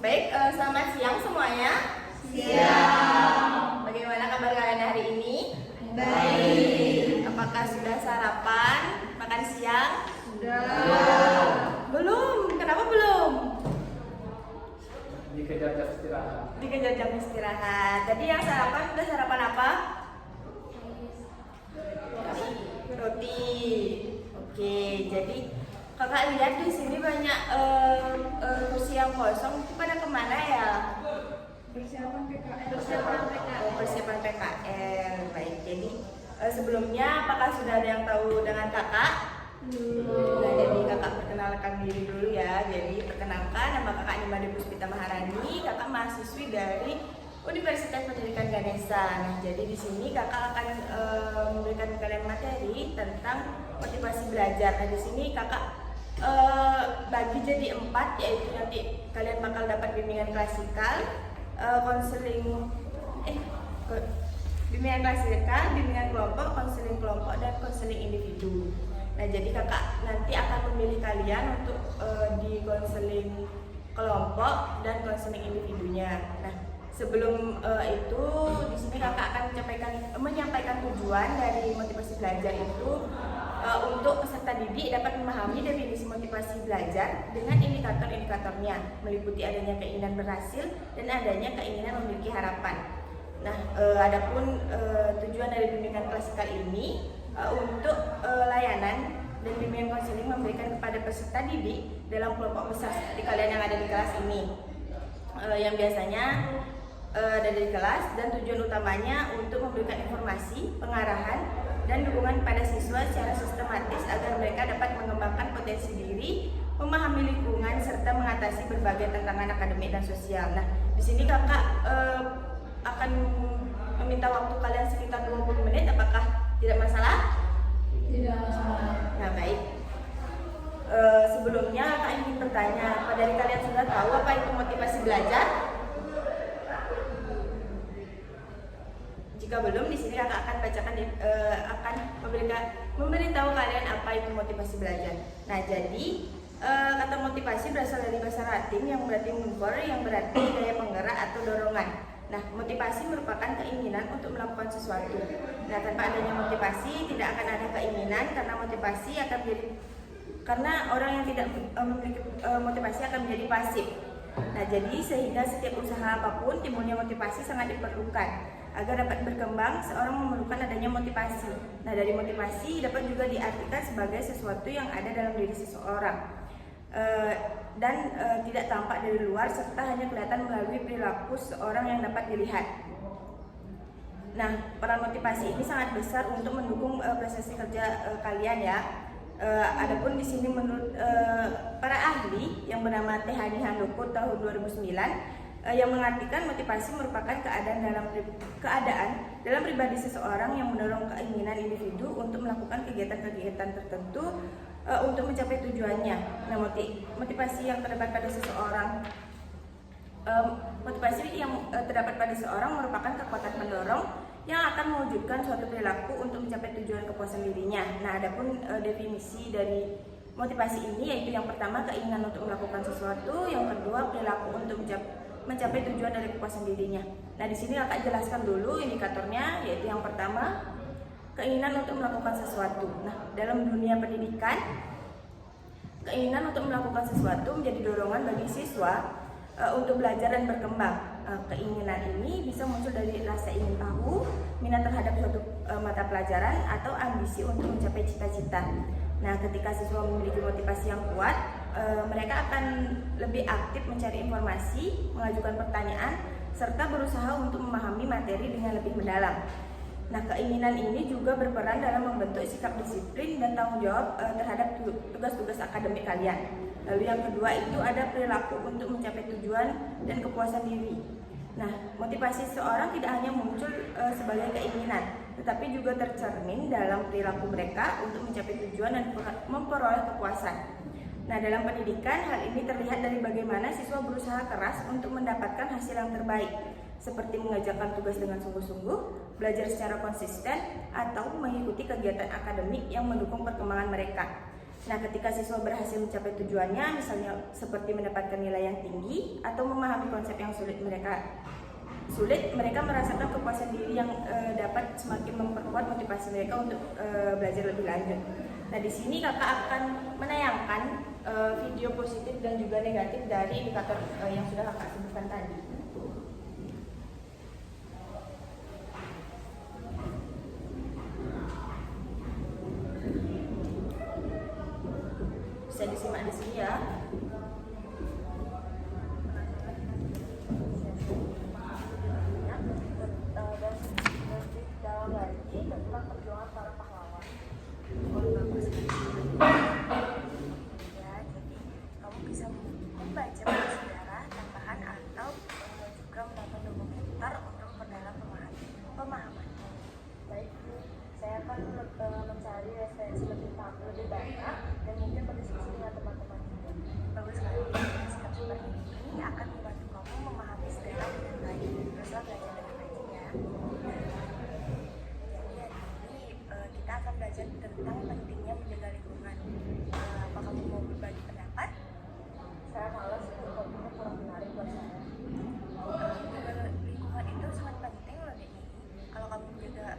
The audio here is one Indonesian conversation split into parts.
Baik, selamat siang semuanya. Siang. Bagaimana kabar kalian hari ini? Baik. Apakah sudah sarapan, makan siang? Sudah. Belum. Kenapa belum? Dikejar jam istirahat. Dikejar jam istirahat. Tadi yang sarapan sudah sarapan apa? Roti. Oke, jadi kakak lihat di sini banyak kursi yang kosong. Itu pada kemana ya? Persiapan PKL. Persiapan PKL. Baik, jadi sebelumnya apakah sudah ada yang tahu dengan kakak? Nah, jadi kakak perkenalkan diri dulu ya. Jadi perkenalkan, nama kakak Nimade Puspita Maharani. Kakak mahasiswi dari Universitas Pendidikan Ganesha. Nah, jadi di sini kakak akan memberikan kalian materi tentang motivasi belajar. Nah, di sini kakak bagi jadi 4, yaitu nanti kalian bakal dapat bimbingan klasikal, bimbingan klasikal, bimbingan kelompok, konseling kelompok, dan konseling individu. Nah, jadi kakak nanti akan memilih kalian untuk di konseling kelompok dan konseling individunya. Nah, sebelum itu di sini kakak akan menyampaikan tujuan dari motivasi belajar itu untuk peserta didik dapat memahami definisi motivasi belajar dengan indikator-indikatornya, meliputi adanya keinginan berhasil dan adanya keinginan memiliki harapan. Nah, adapun tujuan dari bimbingan klasikal ini untuk layanan dan bimbingan konseling memberikan kepada peserta didik dalam kelompok besar seperti kalian yang ada di kelas ini, yang biasanya ada di kelas, dan tujuan utamanya untuk memberikan informasi, pengarahan, dan dukungan pada siswa secara sistematis agar mereka dapat mengembangkan potensi diri, memahami lingkungan, serta mengatasi berbagai tantangan akademik dan sosial. Nah, di sini kakak akan meminta waktu kalian sekitar 20 menit. Apakah tidak masalah? Tidak masalah. Nah, baik. Sebelumnya kakak ingin bertanya, apa dari kalian sudah tahu apa itu motivasi belajar? Jika belum, di sini kakak akan bacakan akan memberitahu kalian apa itu motivasi belajar. Nah, jadi kata motivasi berasal dari bahasa Latin yang berarti mover, yang berarti daya penggerak atau dorongan. Nah, motivasi merupakan keinginan untuk melakukan sesuatu. Nah, tanpa adanya motivasi tidak akan ada keinginan, karena orang yang tidak memiliki motivasi akan menjadi pasif. Nah, jadi sehingga setiap usaha apapun timbulnya motivasi sangat diperlukan. Agar dapat berkembang, seorang memerlukan adanya motivasi. Nah, dari motivasi dapat juga diartikan sebagai sesuatu yang ada dalam diri seseorang dan tidak tampak dari luar, serta hanya kelihatan melalui perilaku seorang yang dapat dilihat. Nah, peran motivasi ini sangat besar untuk mendukung prestasi kerja kalian ya. Adapun di sini menurut para ahli yang bernama T. Hani Handoko tahun 2009 yang mengartikan motivasi merupakan keadaan dalam pribadi seseorang yang mendorong keinginan individu untuk melakukan kegiatan-kegiatan tertentu untuk mencapai tujuannya. Nah, motivasi yang terdapat pada seseorang merupakan kekuatan pendorong yang akan mewujudkan suatu perilaku untuk mencapai tujuan kepuasan dirinya. Nah, adapun definisi dari motivasi ini yaitu yang pertama keinginan untuk melakukan sesuatu, yang kedua perilaku untuk mencapai tujuan dari kepuasan dirinya. Nah, di sini kakak jelaskan dulu indikatornya, yaitu yang pertama keinginan untuk melakukan sesuatu. Nah, dalam dunia pendidikan, keinginan untuk melakukan sesuatu menjadi dorongan bagi siswa untuk belajar dan berkembang. Keinginan ini bisa muncul dari rasa ingin tahu, minat terhadap suatu mata pelajaran, atau ambisi untuk mencapai cita-cita. Nah, ketika siswa memiliki motivasi yang kuat, mereka akan lebih aktif mencari informasi, mengajukan pertanyaan, serta berusaha untuk memahami materi dengan lebih mendalam. Nah, keinginan ini juga berperan dalam membentuk sikap disiplin dan tanggung jawab terhadap tugas-tugas akademik kalian. Lalu yang kedua itu ada perilaku untuk mencapai tujuan dan kepuasan diri. Nah, motivasi seseorang tidak hanya muncul sebagai keinginan, tetapi juga tercermin dalam perilaku mereka untuk mencapai tujuan dan memperoleh kepuasan. Nah, dalam pendidikan, hal ini terlihat dari bagaimana siswa berusaha keras untuk mendapatkan hasil yang terbaik, seperti mengerjakan tugas dengan sungguh-sungguh, belajar secara konsisten, atau mengikuti kegiatan akademik yang mendukung perkembangan mereka. Nah, ketika siswa berhasil mencapai tujuannya, misalnya seperti mendapatkan nilai yang tinggi atau memahami konsep yang mereka merasakan kepuasan diri yang dapat semakin memperkuat motivasi mereka untuk belajar lebih lanjut. Nah, di sini kakak akan menayangkan video positif dan juga negatif dari indikator yang sudah kakak sebutkan tadi. Bisa disimak di sini ya. Tentang perjuangan para pahlawan. Ya, jadi kamu bisa membaca buku sejarah tambahan atau juga menonton dokumenter untuk memperdalam pemahaman. Baik, saya akan mencari referensi lebih banyak dan mungkin berdiskusi dengan teman-teman juga. Bagus sekali. Sikap seperti ini akan membantu kamu memahami sejarah dengan baik. Teruslah belajar dengan rajin ya. Kita akan belajar tentang pentingnya menjaga lingkungan. Apa kamu mau berbagi pendapat? Saya malas, topiknya kurang menarik buat saya. Lingkungan itu sangat penting loh, Dek. Kalau kamu menjaga,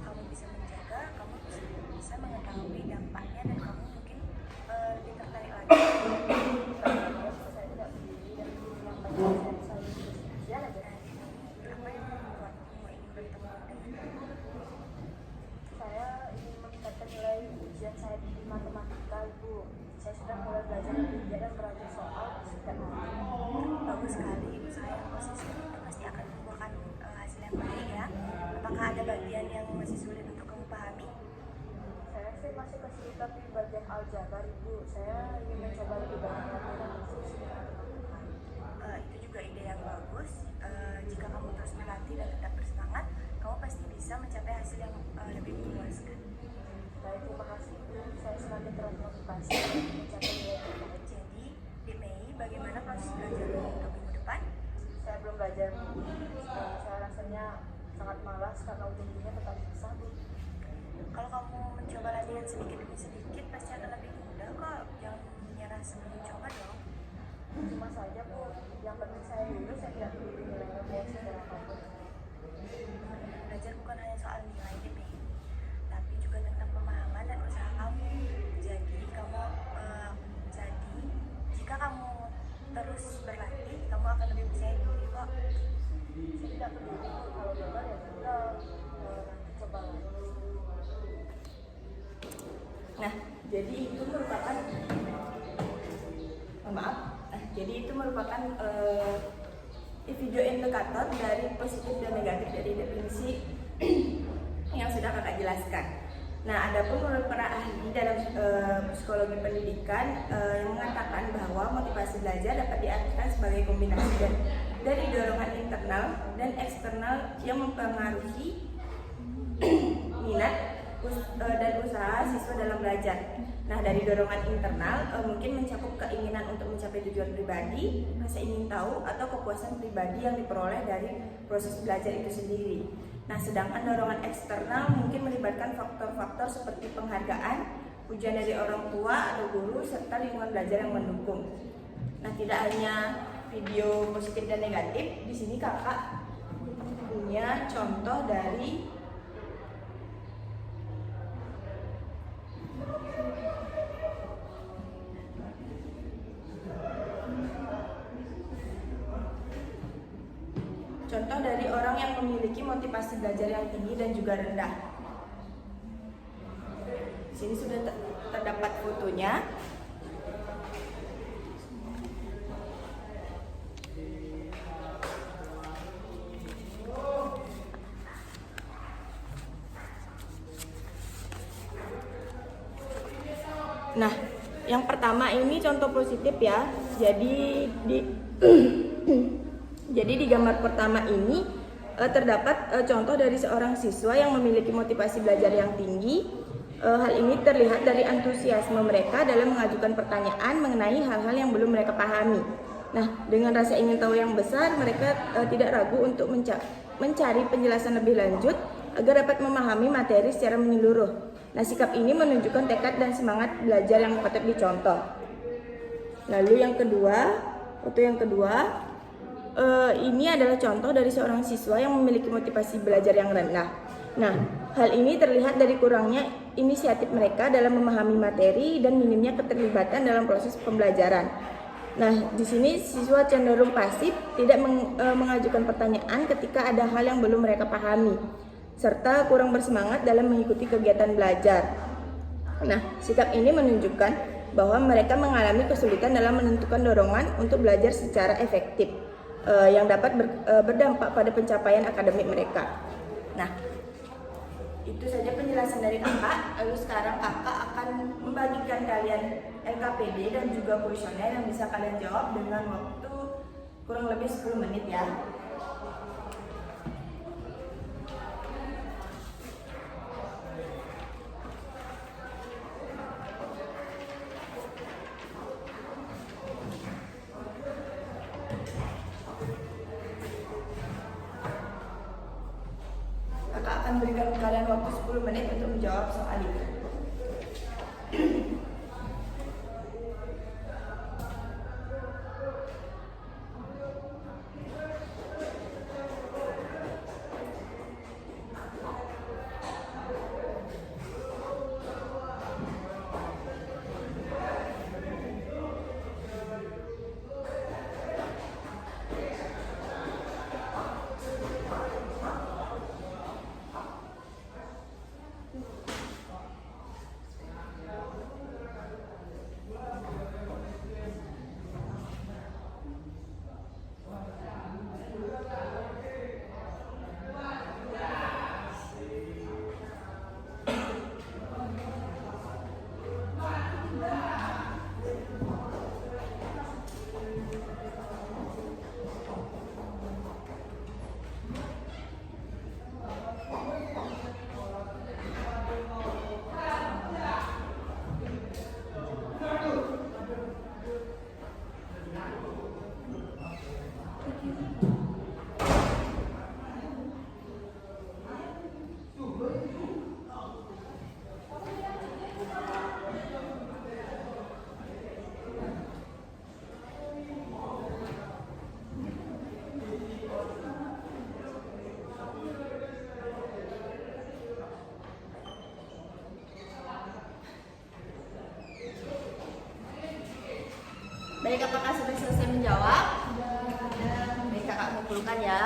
kamu bisa menjaga, kamu bisa mengetahui dampaknya dan kamu mungkin lebih tertarik lagi. Saya tidak peduli dan yang penting saya selalu berusaha aja. Apa yang membuatmu ingin bertemu dengan saya ingin meningkatkan nilai ujian saya di matematika, Ibu. Saya sudah mulai belajar lebih giat dan belajar soal setiap hari. Bagus sekali, usaha yang konsisten itu pasti akan membuahkan hasil yang baik ya. Apakah ada bagian yang masih sulit untuk kamu pahami? Saya sih masih kesulitan di bagian aljabar, Ibu. Saya ingin mencoba lebih banyak lagi dan diskusi dengan teman-teman. Itu juga ide yang bagus. Jika kamu terus berlatih dan tetap bersemangat, kamu pasti bisa mencapai hasil yang lebih memuaskan. Baik, terima kasih Bu. Saya semakin termotivasi mencapai nilai terbaik. Jadi, di Mei, bagaimana proses belajarmu untuk minggu depan? Saya belum belajar, Bu. Saya rasanya sangat malas karena ujung-ujungnya tetap susah, Bu. Kalau kamu mencoba latihan sedikit demi sedikit, pasti akan lebih mudah kok. Jangan menyerah sebelum mencoba dong. Cuma saja, Bu. Yang penting saya lulus, saya tidak peduli nilainya mau secara apapun. Belajar bukan hanya soal nilai, Debbie, tapi juga tentang pemahaman dan usaha kamu. Jadi jika kamu terus berlatih, kamu akan lebih percaya diri kok. Saya tidak peduli kalau gagal ya sudah, nanti coba lagi. Nah, jadi itu merupakan video indikator dari positif dan negatif dari definisi yang sudah kakak jelaskan. Nah, adapun menurut para ahli dalam psikologi pendidikan yang mengatakan bahwa motivasi belajar dapat diartikan sebagai kombinasi dari dorongan internal dan eksternal yang mempengaruhi minat dan usaha siswa dalam belajar. Nah, dari dorongan internal mungkin mencakup keinginan untuk mencapai tujuan pribadi, rasa ingin tahu, atau kepuasan pribadi yang diperoleh dari proses belajar itu sendiri. Nah, sedangkan dorongan eksternal mungkin melibatkan faktor-faktor seperti penghargaan, pujian dari orang tua atau guru, serta lingkungan belajar yang mendukung. Nah, tidak hanya video positif dan negatif, di sini kakak punya contoh dari orang yang memiliki motivasi belajar yang tinggi dan juga rendah. Di sini sudah terdapat fotonya. Nah, yang pertama ini contoh positif ya. Jadi di gambar pertama ini terdapat contoh dari seorang siswa yang memiliki motivasi belajar yang tinggi. Hal ini terlihat dari antusiasme mereka dalam mengajukan pertanyaan mengenai hal-hal yang belum mereka pahami. Nah, dengan rasa ingin tahu yang besar, mereka tidak ragu untuk mencari penjelasan lebih lanjut agar dapat memahami materi secara menyeluruh. Nah, sikap ini menunjukkan tekad dan semangat belajar yang patut dicontoh. Lalu yang kedua, ini adalah contoh dari seorang siswa yang memiliki motivasi belajar yang rendah. Nah, hal ini terlihat dari kurangnya inisiatif mereka dalam memahami materi dan minimnya keterlibatan dalam proses pembelajaran. Nah, di sini siswa cenderung pasif, tidak mengajukan pertanyaan ketika ada hal yang belum mereka pahami, serta kurang bersemangat dalam mengikuti kegiatan belajar. Nah, sikap ini menunjukkan bahwa mereka mengalami kesulitan dalam menentukan dorongan untuk belajar secara efektif, yang dapat berdampak pada pencapaian akademik mereka. Nah, itu saja penjelasan dari kakak. Lalu sekarang kakak akan membagikan kalian LKPD dan juga kuesioner yang bisa kalian jawab dengan waktu kurang lebih 10 menit ya. Kakak akan berikan kalian waktu 10 menit untuk menjawab soal itu. Baik, apakah sudah selesai menjawab? Baik, kakak kumpulkan ya.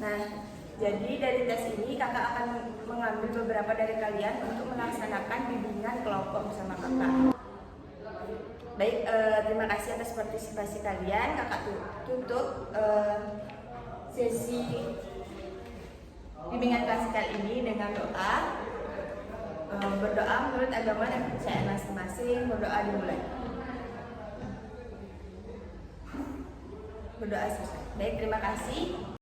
Nah, jadi dari tes ini kakak akan mengambil beberapa dari kalian untuk melaksanakan bimbingan kelompok bersama kakak. Baik, terima kasih atas partisipasi kalian. Kakak tutup sesi bimbingan klasikal ini dengan doa. Berdoa menurut agama dan kepercayaan masing-masing. Berdoa dimulai. Berdoa selesai. Baik, terima kasih.